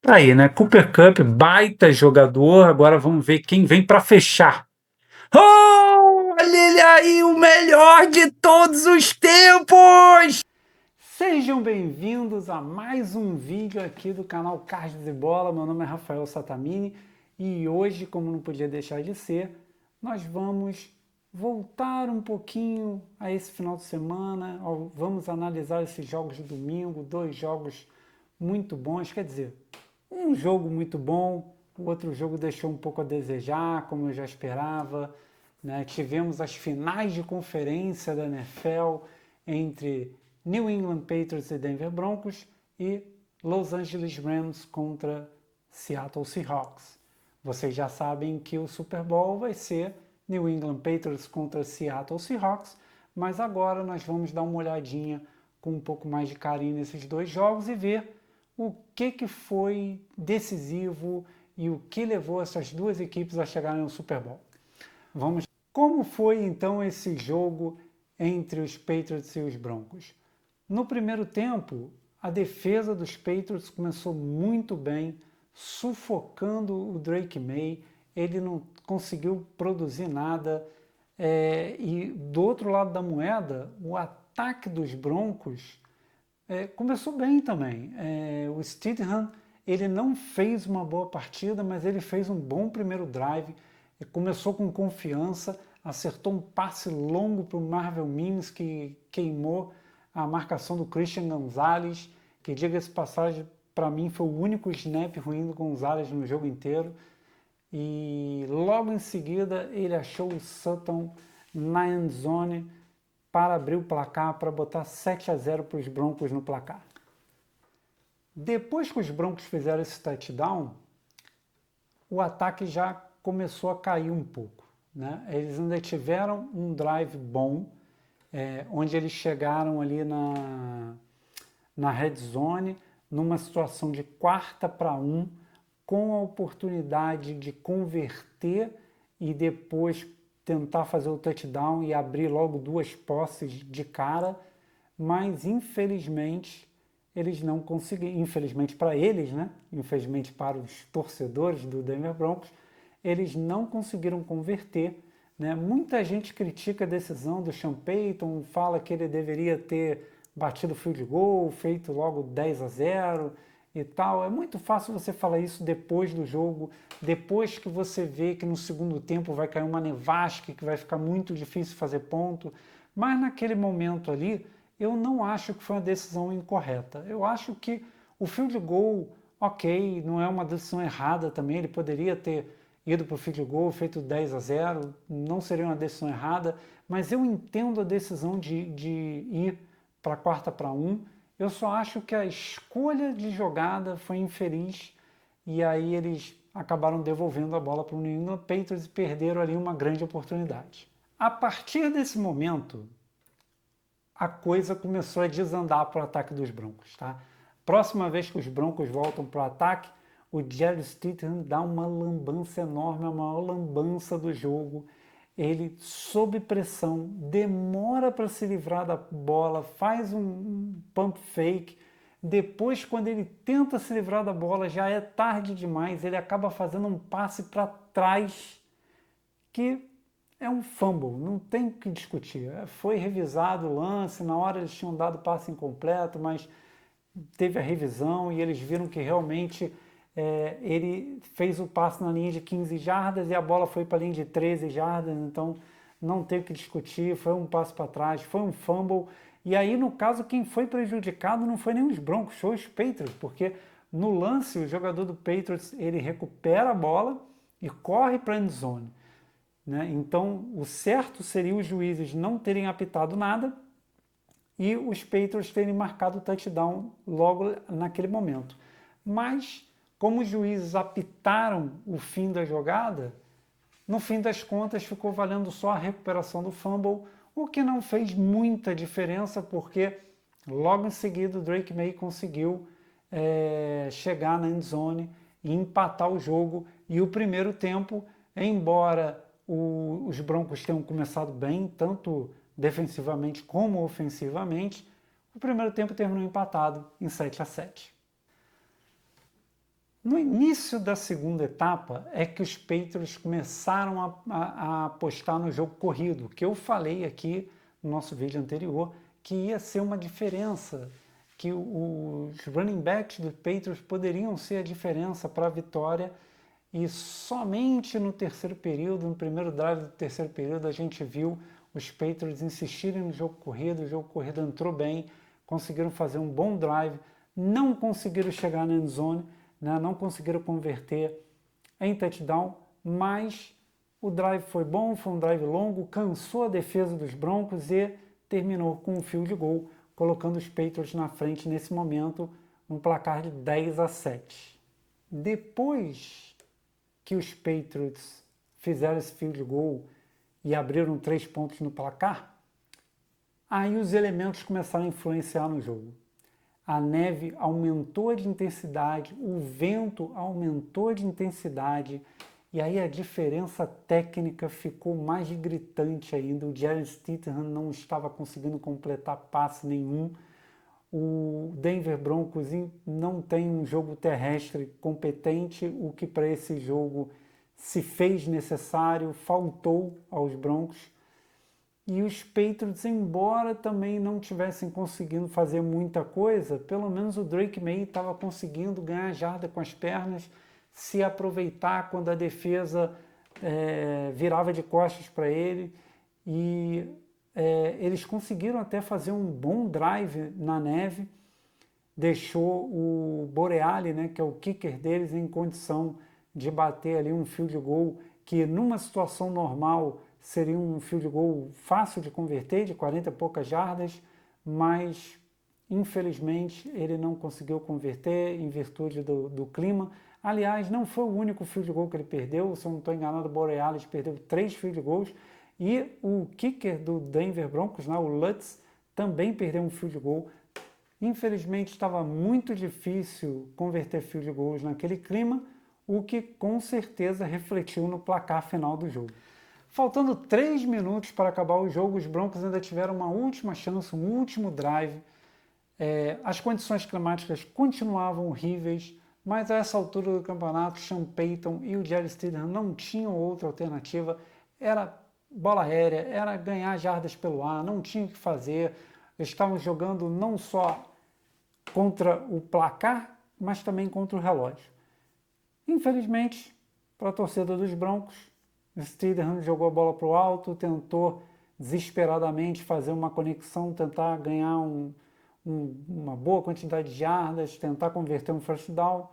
Aí, né? Cooper Kupp, baita jogador. Agora vamos ver quem vem para fechar. Oh, olha ele aí, o melhor de todos os tempos! Sejam bem-vindos a mais um vídeo aqui do canal Cards de Bola. Meu nome é Rafael Satamini e hoje, como não podia deixar de ser, nós vamos voltar um pouquinho a esse final de semana. Vamos analisar esses jogos de domingo, dois jogos muito bons, quer dizer, um jogo muito bom, o outro jogo deixou um pouco a desejar, como eu já esperava. Né? Tivemos as finais de conferência da NFL entre New England Patriots e Denver Broncos e Los Angeles Rams contra Seattle Seahawks. Vocês já sabem que o Super Bowl vai ser New England Patriots contra Seattle Seahawks, mas agora nós vamos dar uma olhadinha com um pouco mais de carinho nesses dois jogos e ver o que foi decisivo e o que levou essas duas equipes a chegarem no Super Bowl. Como foi então esse jogo entre os Patriots e os Broncos? No primeiro tempo, a defesa dos Patriots começou muito bem, sufocando o Drake May. Ele não conseguiu produzir nada. E do outro lado da moeda, o ataque dos Broncos começou bem também. O Stidham, ele não fez uma boa partida, mas ele fez um bom primeiro drive. Começou com confiança, acertou um passe longo para o Marvel Mims, que queimou a marcação do Christian Gonzalez, que, diga-se de passagem, para mim foi o único snap ruim do Gonzalez no jogo inteiro. E logo em seguida ele achou o Sutton na end zone para abrir o placar, para botar 7-0 para os Broncos no placar. Depois que os Broncos fizeram esse touchdown, o ataque já começou a cair um pouco. Né? Eles ainda tiveram um drive bom, onde eles chegaram ali na red zone, numa situação de 4ª para 1, com a oportunidade de converter e depois tentar fazer o touchdown e abrir logo duas posses de cara, mas infelizmente eles não conseguiram, infelizmente para eles, né? Infelizmente para os torcedores do Denver Broncos, eles não conseguiram converter. Né? Muita gente critica a decisão do Sean Payton, fala que ele deveria ter batido o field goal, feito logo 10-0 e tal. É muito fácil você falar isso depois do jogo, depois que você vê que no segundo tempo vai cair uma nevasca, que vai ficar muito difícil fazer ponto. Mas naquele momento ali, eu não acho que foi uma decisão incorreta. Eu acho que o field goal, ok, não é uma decisão errada também, ele poderia ter ido para o field goal, feito 10-0, não seria uma decisão errada, mas eu entendo a decisão de ir para 4ª para 1. Eu só acho que a escolha de jogada foi infeliz e aí eles acabaram devolvendo a bola para o New England Patriots e perderam ali uma grande oportunidade. A partir desse momento, a coisa começou a desandar para o ataque dos Broncos. Tá? Próxima vez que os Broncos voltam para o ataque, o Jerry Stidham dá uma lambança enorme, a maior lambança do jogo. Ele, sob pressão, demora para se livrar da bola, faz um pump fake. Depois, quando ele tenta se livrar da bola, já é tarde demais. Ele acaba fazendo um passe para trás que é um fumble, não tem o que discutir. Foi revisado o lance, na hora eles tinham dado passe incompleto, mas teve a revisão e eles viram que realmente ele fez o passe na linha de 15 jardas e a bola foi para a linha de 13 jardas, então não tem o que discutir, foi um passo para trás, foi um fumble. E aí, no caso, quem foi prejudicado não foi nem os Broncos, foi os Patriots, porque no lance o jogador do Patriots ele recupera a bola e corre para a end zone. Né? Então, o certo seria os juízes não terem apitado nada e os Patriots terem marcado o touchdown logo naquele momento. Mas, como os juízes apitaram o fim da jogada, no fim das contas ficou valendo só a recuperação do fumble, o que não fez muita diferença, porque logo em seguida o Drake May conseguiu chegar na end zone e empatar o jogo. E o primeiro tempo, embora os Broncos tenham começado bem, tanto defensivamente como ofensivamente, o primeiro tempo terminou empatado em 7-7. No início da segunda etapa é que os Patriots começaram a apostar no jogo corrido, que eu falei aqui no nosso vídeo anterior, que ia ser uma diferença, que os running backs dos Patriots poderiam ser a diferença para a vitória, e somente no terceiro período, no primeiro drive do terceiro período, a gente viu os Patriots insistirem no jogo corrido, o jogo corrido entrou bem, conseguiram fazer um bom drive, não conseguiram chegar na end zone, né, não conseguiram converter em touchdown, mas o drive foi bom, foi um drive longo, cansou a defesa dos Broncos e terminou com um field goal, colocando os Patriots na frente nesse momento, um placar de 10-7. Depois que os Patriots fizeram esse field goal e abriram 3 pontos no placar, aí os elementos começaram a influenciar no jogo. A neve aumentou de intensidade, o vento aumentou de intensidade, e aí a diferença técnica ficou mais gritante ainda. O Jarrett Stidham não estava conseguindo completar passe nenhum. O Denver Broncos não tem um jogo terrestre competente, o que para esse jogo se fez necessário, faltou aos Broncos. E os Patriots, embora também não tivessem conseguindo fazer muita coisa, pelo menos o Drake May estava conseguindo ganhar jarda com as pernas, se aproveitar quando a defesa virava de costas para ele. E eles conseguiram até fazer um bom drive na neve, deixou o Boreali, né, que é o kicker deles, em condição de bater ali um field goal que numa situação normal seria um field goal fácil de converter, de 40 e poucas jardas, mas infelizmente ele não conseguiu converter em virtude do clima. Aliás, não foi o único field goal que ele perdeu, se eu não estou enganado, o Borealis perdeu 3 field goals, e o kicker do Denver Broncos, né, o Lutz, também perdeu um field goal. Infelizmente estava muito difícil converter field goals naquele clima, o que com certeza refletiu no placar final do jogo. Faltando 3 minutos para acabar o jogo, os Broncos ainda tiveram uma última chance, um último drive. As condições climáticas continuavam horríveis, mas a essa altura do campeonato, Sean Payton e o Jarrett Stidham não tinham outra alternativa. Era bola aérea, era ganhar jardas pelo ar, não tinha o que fazer. Eles estavam jogando não só contra o placar, mas também contra o relógio. Infelizmente, para a torcida dos Broncos, Stidham jogou a bola para o alto, tentou desesperadamente fazer uma conexão, tentar ganhar uma boa quantidade de jardas, tentar converter um first down.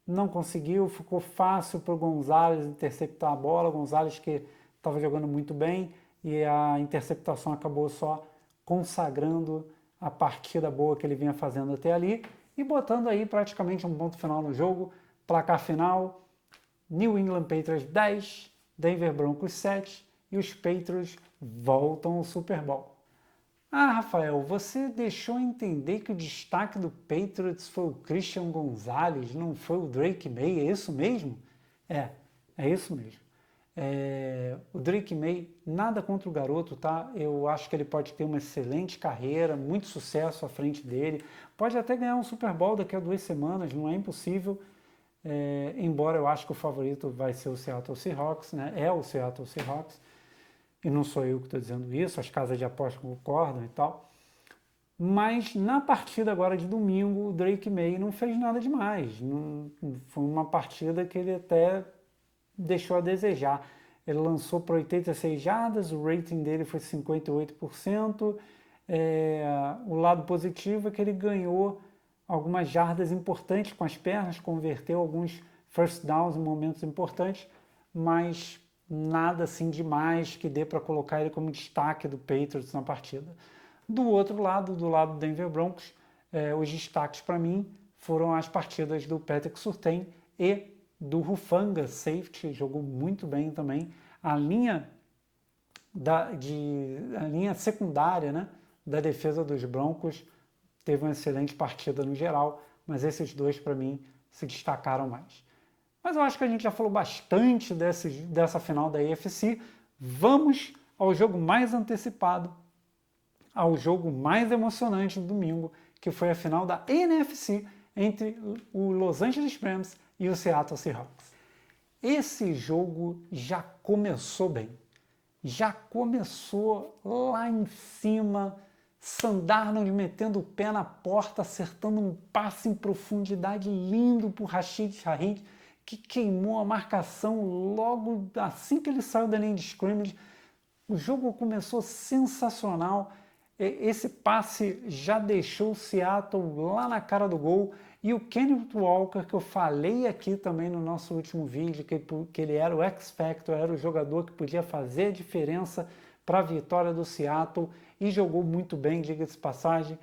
Não conseguiu, ficou fácil para o Gonzalez interceptar a bola. O Gonzalez que estava jogando muito bem, e a interceptação acabou só consagrando a partida boa que ele vinha fazendo até ali e botando aí praticamente um ponto final no jogo. Placar final: New England Patriots 10, Denver Broncos 7, e os Patriots voltam ao Super Bowl. Ah, Rafael, você deixou entender que o destaque do Patriots foi o Christian Gonzalez, não foi o Drake May, é isso mesmo? É isso mesmo. O Drake May, nada contra o garoto, tá? Eu acho que ele pode ter uma excelente carreira, muito sucesso à frente dele, pode até ganhar um Super Bowl daqui a 2 semanas, não é impossível. Embora eu acho que o favorito vai ser o Seattle Seahawks, né? É o Seattle Seahawks, e não sou eu que estou dizendo isso, as casas de aposta concordam e tal. Mas na partida agora de domingo, o Drake May não fez nada demais. Não, foi uma partida que ele até deixou a desejar. Ele lançou para 86 jardas, o rating dele foi 58%. O lado positivo é que ele ganhou algumas jardas importantes com as pernas, converteu alguns first downs em momentos importantes, mas nada assim demais que dê para colocar ele como destaque do Patriots na partida. Do outro lado, do lado do Denver Broncos, os destaques para mim foram as partidas do Patrick Surtain e do Hufanga, safety, jogou muito bem também. A linha secundária, né, da defesa dos Broncos teve uma excelente partida no geral, mas esses dois para mim se destacaram mais. Mas eu acho que a gente já falou bastante dessa final da AFC. Vamos ao jogo mais antecipado, ao jogo mais emocionante do domingo, que foi a final da NFC entre o Los Angeles Rams e o Seattle Seahawks. Esse jogo já começou bem. Já começou lá em cima, Sam Darnold metendo o pé na porta, acertando um passe em profundidade lindo para o Rashid Shaheed, que queimou a marcação logo assim que ele saiu da linha de scrimmage. O jogo começou sensacional. Esse passe já deixou o Seattle lá na cara do gol. E o Kenneth Walker, que eu falei aqui também no nosso último vídeo, que ele era o X-Factor, era o jogador que podia fazer a diferença para a vitória do Seattle e jogou muito bem, diga-se de passagem.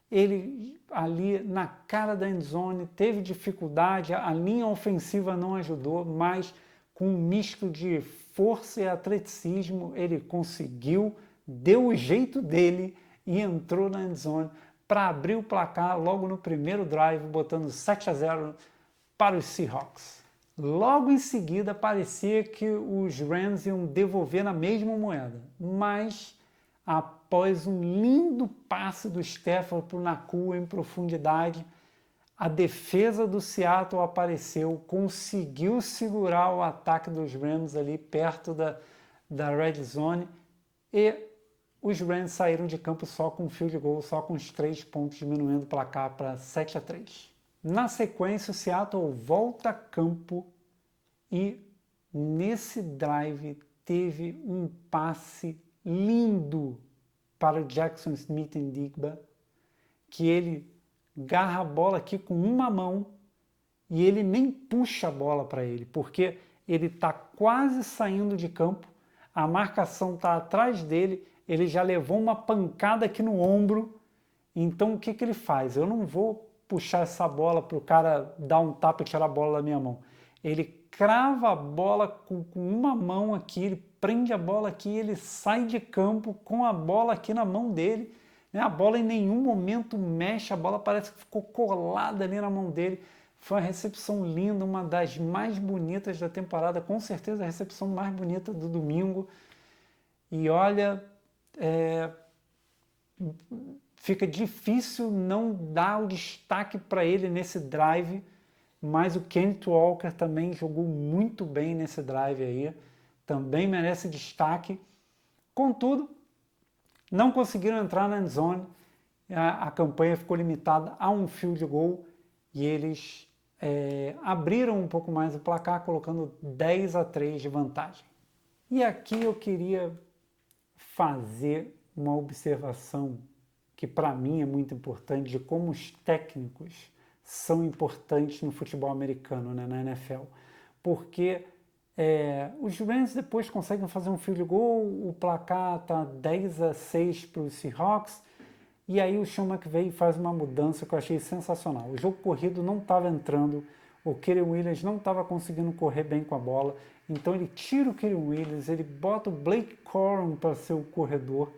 Ele ali na cara da endzone teve dificuldade, a linha ofensiva não ajudou, mas com um misto de força e atleticismo ele conseguiu, deu o jeito dele e entrou na endzone para abrir o placar logo no primeiro drive, botando 7-0 para os Seahawks. Logo em seguida, parecia que os Rams iam devolver na mesma moeda, mas após um lindo passe do Stafford para o Nakua em profundidade, a defesa do Seattle apareceu, conseguiu segurar o ataque dos Rams ali perto da red zone e os Rams saíram de campo só com field goal, só com os 3 pontos, diminuindo o placar para 7-3. Na sequência, o Seattle volta a campo e nesse drive teve um passe lindo para o Jackson Smith-Njigba, que ele agarra a bola aqui com uma mão e ele nem puxa a bola para ele, porque ele está quase saindo de campo, a marcação está atrás dele, ele já levou uma pancada aqui no ombro, então o que ele faz? Eu não vou puxar essa bola para o cara dar um tapa e tirar a bola da minha mão. Ele crava a bola com uma mão aqui, ele prende a bola aqui, ele sai de campo com a bola aqui na mão dele, né? A bola em nenhum momento mexe, a bola parece que ficou colada ali na mão dele. Foi uma recepção linda, uma das mais bonitas da temporada, com certeza a recepção mais bonita do domingo. E olha, fica difícil não dar o destaque para ele nesse drive, mas o Kenneth Walker também jogou muito bem nesse drive aí, também merece destaque. Contudo, não conseguiram entrar na endzone, a campanha ficou limitada a um field goal e eles abriram um pouco mais o placar, colocando 10-3 de vantagem. E aqui eu queria fazer uma observação que para mim é muito importante, de como os técnicos são importantes no futebol americano, né, na NFL. Porque os Rams depois conseguem fazer um field goal, o placar está 10-6 para os Seahawks, e aí o Sean McVay faz uma mudança que eu achei sensacional. O jogo corrido não estava entrando, o Kyren Williams não estava conseguindo correr bem com a bola, então ele tira o Kyren Williams, ele bota o Blake Corum para ser o corredor,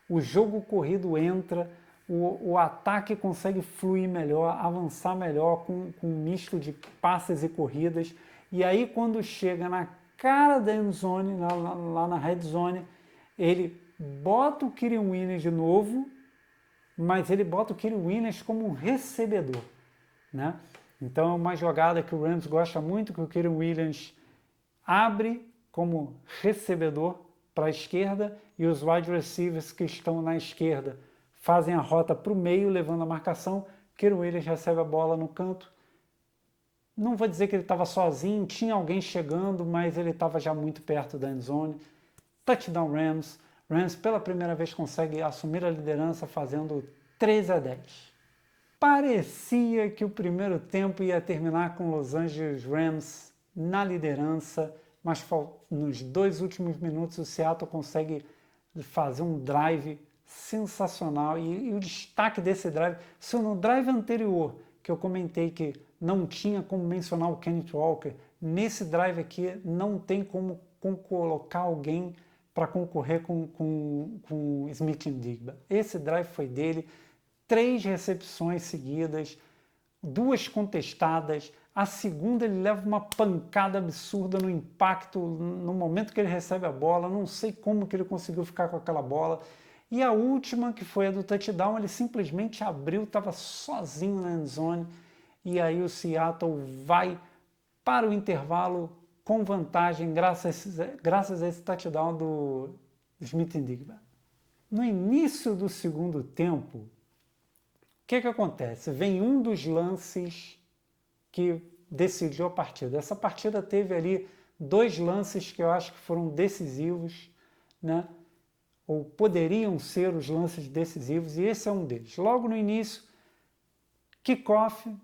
o jogo corrido entra, o ataque consegue fluir melhor, avançar melhor com um misto de passes e corridas, e aí quando chega na cara da endzone, lá na red zone, ele bota o Kyren Williams de novo, mas ele bota o Kyren Williams como um recebedor, né? Então é uma jogada que o Rams gosta muito, que o Kyren Williams abre como recebedor para a esquerda e os wide receivers que estão na esquerda fazem a rota para o meio, levando a marcação. Kyren Williams recebe a bola no canto. Não vou dizer que ele estava sozinho, tinha alguém chegando, mas ele estava já muito perto da endzone. Touchdown Rams. Rams pela primeira vez consegue assumir a liderança fazendo 13-10. Parecia que o primeiro tempo ia terminar com Los Angeles Rams na liderança, mas nos 2 últimos minutos o Seattle consegue fazer um drive sensacional. E o destaque desse drive, se no drive anterior, que eu comentei que não tinha como mencionar o Kenneth Walker, nesse drive aqui não tem como colocar alguém para concorrer com o Smith-Njigba. Esse drive foi dele, 3 recepções seguidas, 2 contestadas, a segunda ele leva uma pancada absurda no impacto, no momento que ele recebe a bola, não sei como que ele conseguiu ficar com aquela bola, e a última, que foi a do touchdown, ele simplesmente abriu, estava sozinho na endzone, e aí o Seattle vai para o intervalo com vantagem graças a esse touchdown do Smith-Njigba. No início do segundo tempo, o que acontece? Vem um dos lances que decidiu a partida. Essa partida teve ali 2 lances que eu acho que foram decisivos, né? Ou poderiam ser os lances decisivos, e esse é um deles. Logo no início, kickoff,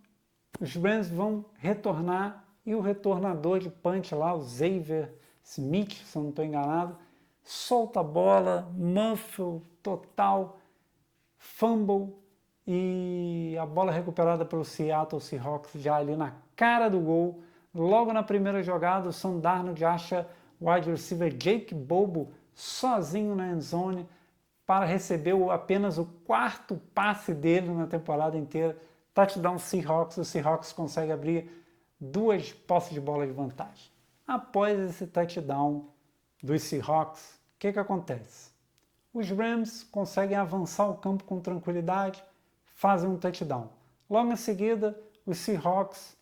os Rams vão retornar e o retornador de punch lá, o Xavier Smith, se eu não estou enganado, solta a bola, muffle total, fumble, e a bola recuperada pelo Seattle Seahawks já ali na cara do gol. Logo na primeira jogada, o Sam Darnold acha o wide receiver Jake Bobo sozinho na endzone para receber apenas o 4º passe dele na temporada inteira. Touchdown Seahawks, o Seahawks consegue abrir 2 posses de bola de vantagem. Após esse touchdown dos Seahawks, o que acontece? Os Rams conseguem avançar o campo com tranquilidade, fazem um touchdown. Logo em seguida, os Seahawks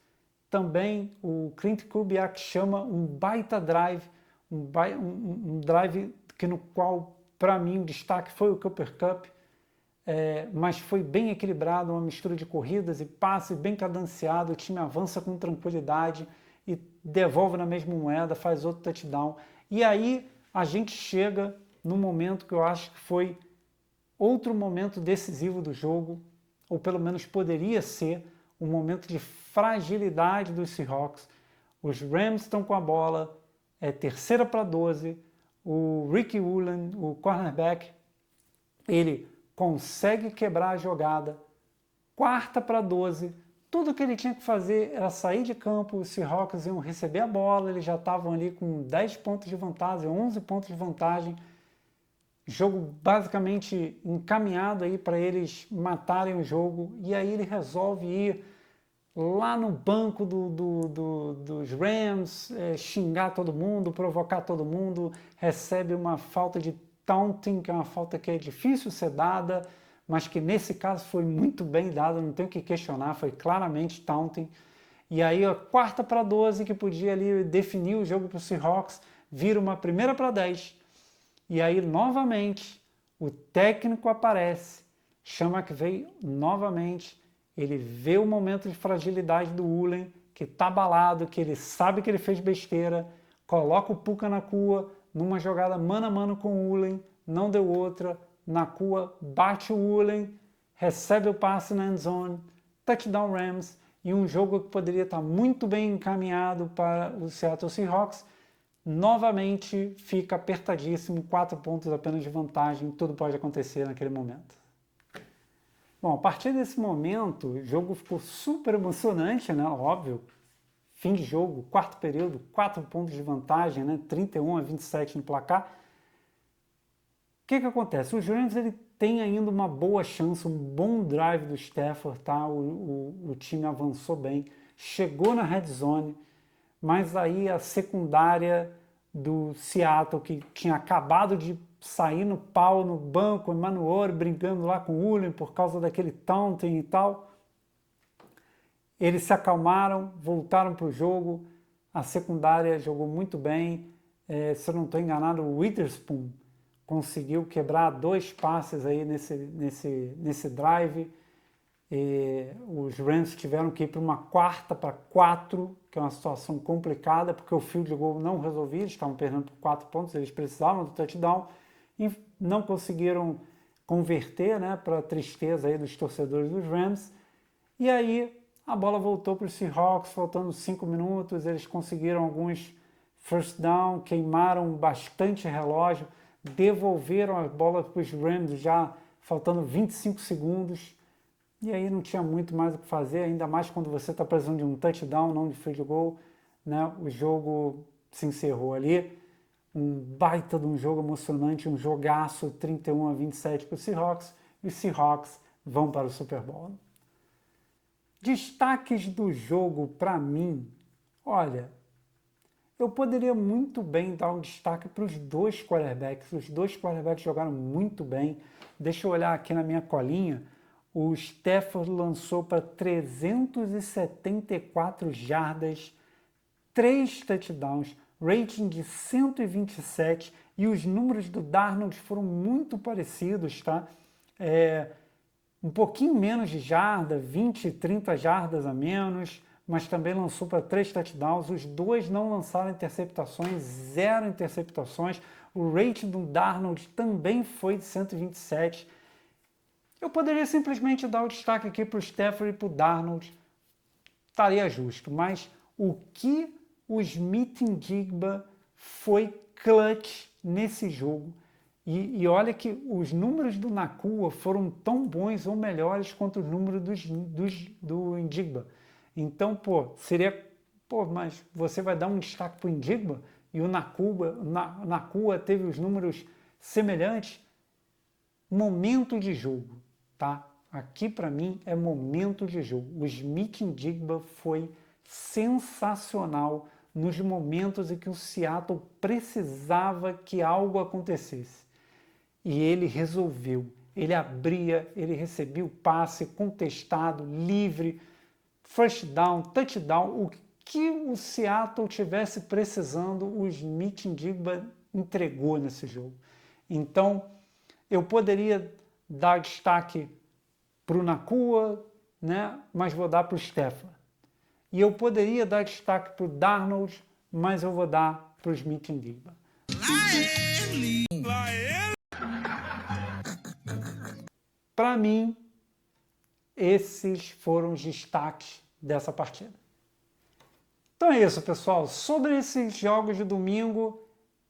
também, o Clint Kubiak chama um baita drive, um drive que no qual, para mim, o destaque foi o Cooper Kupp, mas foi bem equilibrado, uma mistura de corridas e passes, bem cadenciado, o time avança com tranquilidade e devolve na mesma moeda, faz outro touchdown. E aí a gente chega no momento que eu acho que foi outro momento decisivo do jogo, ou pelo menos poderia ser um momento de fragilidade dos Seahawks. Os Rams estão com a bola, é 3ª para 12, o Ricky Woolen, o cornerback, ele consegue quebrar a jogada, 4ª para 12, tudo que ele tinha que fazer era sair de campo, os Seahawks iam receber a bola, eles já estavam ali com 10 pontos de vantagem, 11 pontos de vantagem, jogo basicamente encaminhado aí para eles matarem o jogo, e aí ele resolve ir lá no banco dos Rams, xingar todo mundo, provocar todo mundo, recebe uma falta de taunting, que é uma falta que é difícil ser dada, mas que nesse caso foi muito bem dada, não tenho o que questionar, foi claramente taunting. E aí a 4ª para 12, que podia ali definir o jogo para o Seahawks, vira uma 1ª para 10, e aí novamente o técnico aparece, chama que veio novamente, ele vê o momento de fragilidade do Woolen, que está abalado, que ele sabe que ele fez besteira, coloca o Puka Nacua numa jogada mano a mano com o Woolen, não deu outra, Nacua bate o Woolen, recebe o passe na endzone, touchdown Rams, e um jogo que poderia estar muito bem encaminhado para o Seattle Seahawks, novamente fica apertadíssimo, 4 pontos apenas de vantagem, tudo pode acontecer naquele momento. Bom, a partir desse momento, o jogo ficou super emocionante, né? Óbvio. Fim de jogo, 4º período, 4 pontos de vantagem, né? 31-27 no placar. O que acontece? Os Rams ele tem ainda uma boa chance, um bom drive do Stafford, tá? O time avançou bem, chegou na red zone, mas aí a secundária do Seattle, que tinha acabado de sair no pau no banco, Emmanuel brincando lá com o Woolen por causa daquele taunting e tal. Eles se acalmaram, voltaram para o jogo, a secundária jogou muito bem, se eu não estou enganado, o Witherspoon conseguiu quebrar 2 passes aí nesse drive. Os Rams tiveram que ir para uma 4ª para 4, que é uma situação complicada, porque o field goal não resolvia, eles estavam perdendo por 4 pontos, eles precisavam do touchdown, e não conseguiram converter, né, para a tristeza aí dos torcedores dos Rams. E aí a bola voltou para os Seahawks, faltando 5 minutos, eles conseguiram alguns first down, queimaram bastante relógio, devolveram a bola para os Rams já faltando 25 segundos, e aí não tinha muito mais o que fazer, ainda mais quando você está precisando de um touchdown, não de field goal, né? O jogo se encerrou ali. Um baita de um jogo emocionante, um jogaço 31-27 para os Seahawks, e os Seahawks vão para o Super Bowl. Destaques do jogo para mim, olha, eu poderia muito bem dar um destaque para os 2 quarterbacks, os 2 quarterbacks jogaram muito bem. Deixa eu olhar aqui na minha colinha, O Stafford lançou para 374 jardas, 3 touchdowns, rating de 127, e os números do Darnold foram muito parecidos, tá? Um pouquinho menos de jarda, 20, 30 jardas a menos, mas também lançou para 3 touchdowns. Os dois não lançaram interceptações, 0 interceptações. O rating do Darnold também foi de 127. Eu poderia simplesmente dar o destaque aqui para o Stafford e para o Darnold, estaria justo, mas o que o Smith-Njigba foi clutch nesse jogo. E olha que os números do Nacua foram tão bons ou melhores quanto os números do Njigba. Então, mas você vai dar um destaque para o Njigba e o Nacua teve os números semelhantes? Momento de jogo, tá? Aqui para mim é momento de jogo. O Smith-Njigba foi sensacional nos momentos em que o Seattle precisava que algo acontecesse. E ele resolveu. Ele abria, ele recebia o passe contestado, livre, first down, touchdown. O que o Seattle tivesse precisando, o Smith-Njigba entregou nesse jogo. Então, eu poderia dar destaque para o Nacua, né? Mas vou dar para o Stafford. E eu poderia dar destaque para o Darnold, mas eu vou dar para o Smith-Njigba. Para mim, esses foram os destaques dessa partida. Então é isso, pessoal. Sobre esses jogos de domingo,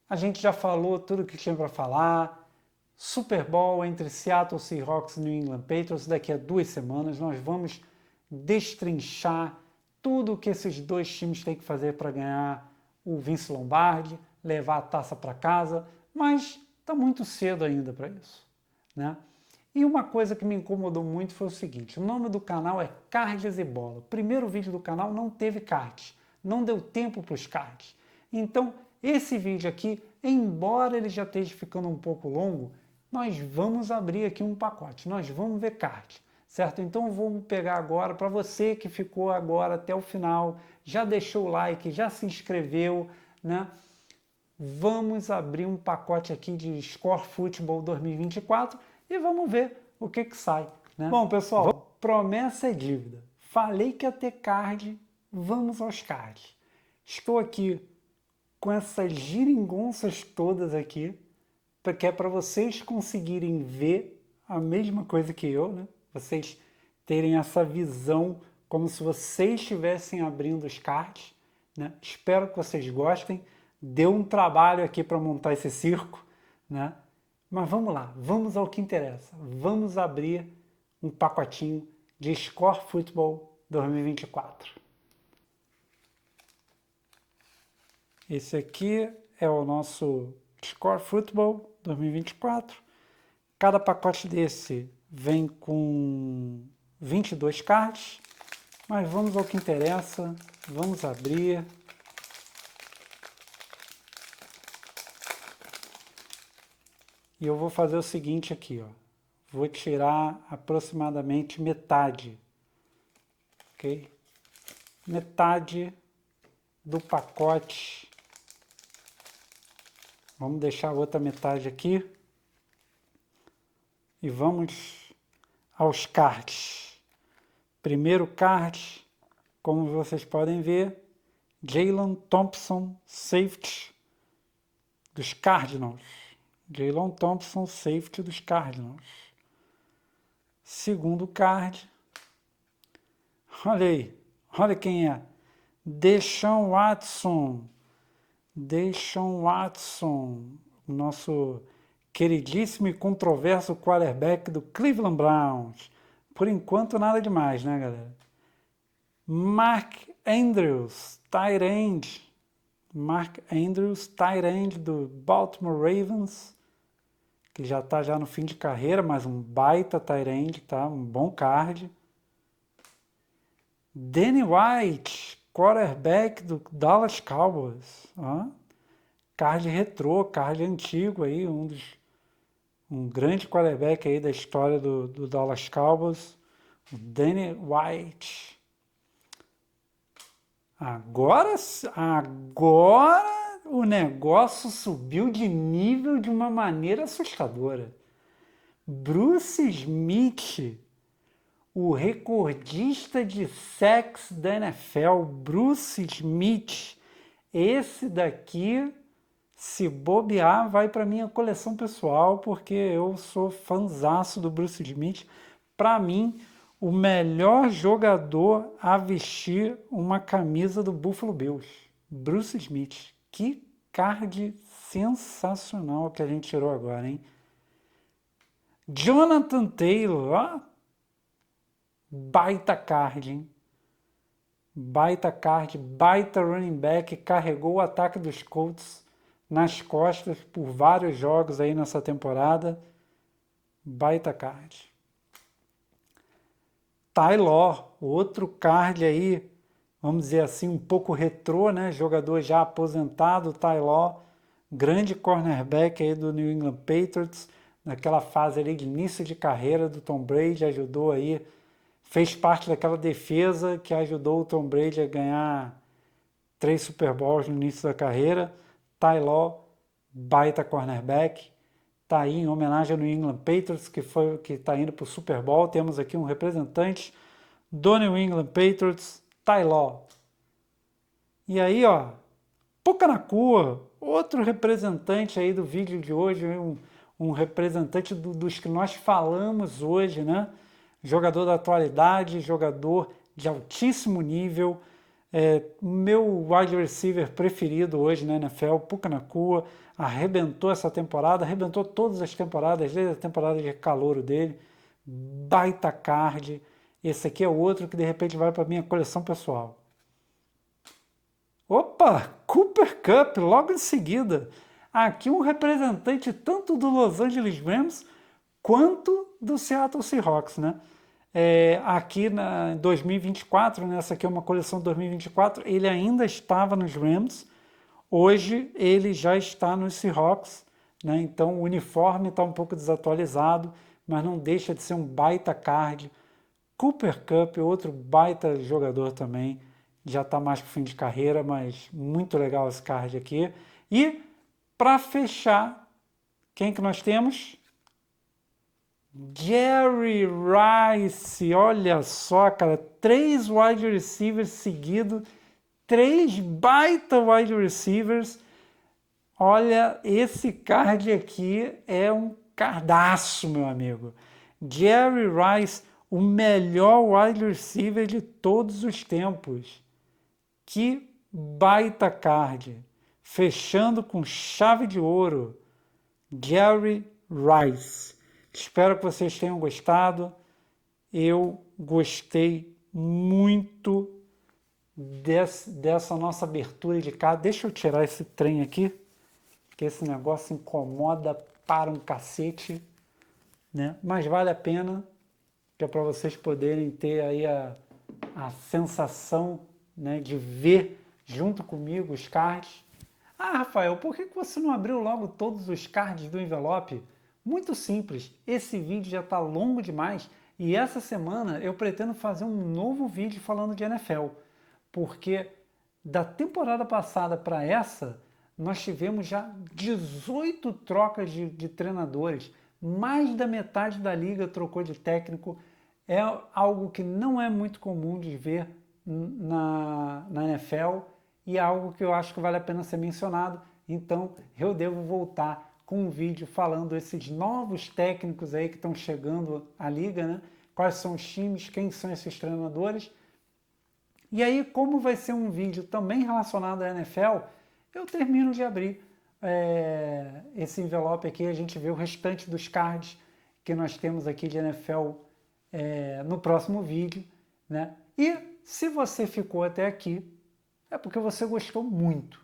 a gente já falou tudo o que tinha para falar. Super Bowl entre Seattle Seahawks e New England Patriots. Daqui a 2 semanas nós vamos destrinchar tudo o que esses dois times têm que fazer para ganhar o Vince Lombardi, levar a taça para casa, mas está muito cedo ainda para isso, né? E uma coisa que me incomodou muito foi o seguinte: o nome do canal é Cards e Bola. O primeiro vídeo do canal não teve cards, não deu tempo para os cards. Então, esse vídeo aqui, embora ele já esteja ficando um pouco longo, nós vamos abrir aqui um pacote, nós vamos ver cards, certo? Então, vamos pegar agora, para você que ficou agora até o final, já deixou o like, já se inscreveu, né? Vamos abrir um pacote aqui de Score Football 2024 e vamos ver o que sai, né? Bom, pessoal, promessa é dívida. Falei que ia ter card, vamos aos cards. Estou aqui com essas geringonças todas aqui, porque é para vocês conseguirem ver a mesma coisa que eu, né? Vocês terem essa visão como se vocês estivessem abrindo os cards, né? Espero que vocês gostem. Deu um trabalho aqui para montar esse circo, né? Mas vamos lá, vamos ao que interessa. Vamos abrir um pacotinho de Score Football 2024. Esse aqui é o nosso Score Football 2024. Cada pacote desse vem com 22 cards, mas vamos ao que interessa. Vamos abrir. E eu vou fazer o seguinte aqui, ó. Vou tirar aproximadamente metade, ok? Metade do pacote. Vamos deixar a outra metade aqui. E vamos aos cards. Primeiro card, como vocês podem ver, Jalen Thompson, safety dos Cardinals. Jalen Thompson, safety dos Cardinals. Segundo card, olha aí, olha quem é. Deshaun Watson. Deshaun Watson, nosso queridíssimo e controverso quarterback do Cleveland Browns. Por enquanto, nada demais, né, galera? Mark Andrews, tight end. Mark Andrews, tight end do Baltimore Ravens, que já está já no fim de carreira, mas um baita tight end, tá? Um bom card. Danny White, quarterback do Dallas Cowboys. Card retrô, card antigo aí, um um grande quarterback aí da história do Dallas Cowboys, o Danny White. Agora o negócio subiu de nível de uma maneira assustadora. Bruce Smith, o recordista de sacks da NFL, Bruce Smith, esse daqui, se bobear, vai para minha coleção pessoal, porque eu sou fãzaço do Bruce Smith. Para mim, o melhor jogador a vestir uma camisa do Buffalo Bills, Bruce Smith. Que card sensacional que a gente tirou agora, hein? Jonathan Taylor, ó. Baita card, hein? Baita card, baita running back, carregou o ataque dos Colts nas costas por vários jogos aí nessa temporada. Baita card. Ty Law, outro card aí, vamos dizer assim, um pouco retrô, né? Jogador já aposentado, Ty Law, grande cornerback aí do New England Patriots, naquela fase ali de início de carreira do Tom Brady, ajudou aí, fez parte daquela defesa que ajudou o Tom Brady a ganhar 3 Super Bowls no início da carreira. Ty Law, baita cornerback, está aí em homenagem ao New England Patriots, que está indo para o Super Bowl. Temos aqui um representante do New England Patriots, Ty Law. E aí, ó, Puka Nacua, outro representante aí do vídeo de hoje, um representante dos que nós falamos hoje, né? Jogador da atualidade, jogador de altíssimo nível, meu wide receiver preferido hoje na NFL, Puka Nacua, arrebentou essa temporada, arrebentou todas as temporadas, desde a temporada de calouro dele, baita card. Esse aqui é outro que de repente vai para minha coleção pessoal. Opa, Cooper Kupp, logo em seguida. Aqui um representante tanto do Los Angeles Rams quanto do Seattle Seahawks, né? Aqui em 2024, né, essa aqui é uma coleção de 2024, ele ainda estava nos Rams, hoje ele já está nos Seahawks, né? Então o uniforme está um pouco desatualizado, mas não deixa de ser um baita card. Cooper Kupp, outro baita jogador também, já está mais para o fim de carreira, mas muito legal esse card aqui. E para fechar, quem que nós temos? Jerry Rice, olha só, cara, 3 wide receivers seguidos, 3 baita wide receivers. Olha, esse card aqui é um cardaço, meu amigo. Jerry Rice, o melhor wide receiver de todos os tempos. Que baita card. Fechando com chave de ouro. Jerry Rice. Espero que vocês tenham gostado. Eu gostei muito dessa nossa abertura de casa. Deixa eu tirar esse trem aqui, porque esse negócio incomoda para um cacete, né? Mas vale a pena, que é para vocês poderem ter aí a sensação, né, de ver junto comigo os cards. Ah, Rafael, por que você não abriu logo todos os cards do envelope? Muito simples, esse vídeo já está longo demais e essa semana eu pretendo fazer um novo vídeo falando de NFL, porque da temporada passada para essa, nós tivemos já 18 trocas de treinadores, mais da metade da liga trocou de técnico, é algo que não é muito comum de ver na NFL e é algo que eu acho que vale a pena ser mencionado, então eu devo voltar com um vídeo falando esses novos técnicos aí que estão chegando à liga, né? Quais são os times, quem são esses treinadores. E aí, como vai ser um vídeo também relacionado à NFL, eu termino de abrir esse envelope aqui, a gente vê o restante dos cards que nós temos aqui de NFL no próximo vídeo, né? E se você ficou até aqui, é porque você gostou muito.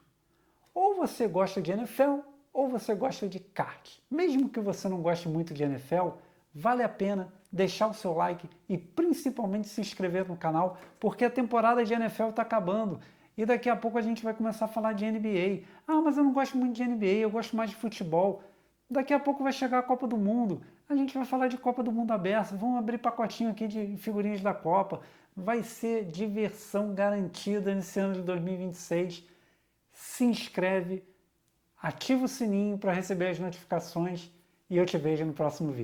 Ou você gosta de NFL, ou você gosta de kart. Mesmo que você não goste muito de NFL, vale a pena deixar o seu like e principalmente se inscrever no canal, porque a temporada de NFL está acabando e daqui a pouco a gente vai começar a falar de NBA. Ah, mas eu não gosto muito de NBA, eu gosto mais de futebol. Daqui a pouco vai chegar a Copa do Mundo. A gente vai falar de Copa do Mundo aberta. Vamos abrir pacotinho aqui de figurinhas da Copa. Vai ser diversão garantida nesse ano de 2026. Se inscreve, ativa o sininho para receber as notificações e eu te vejo no próximo vídeo.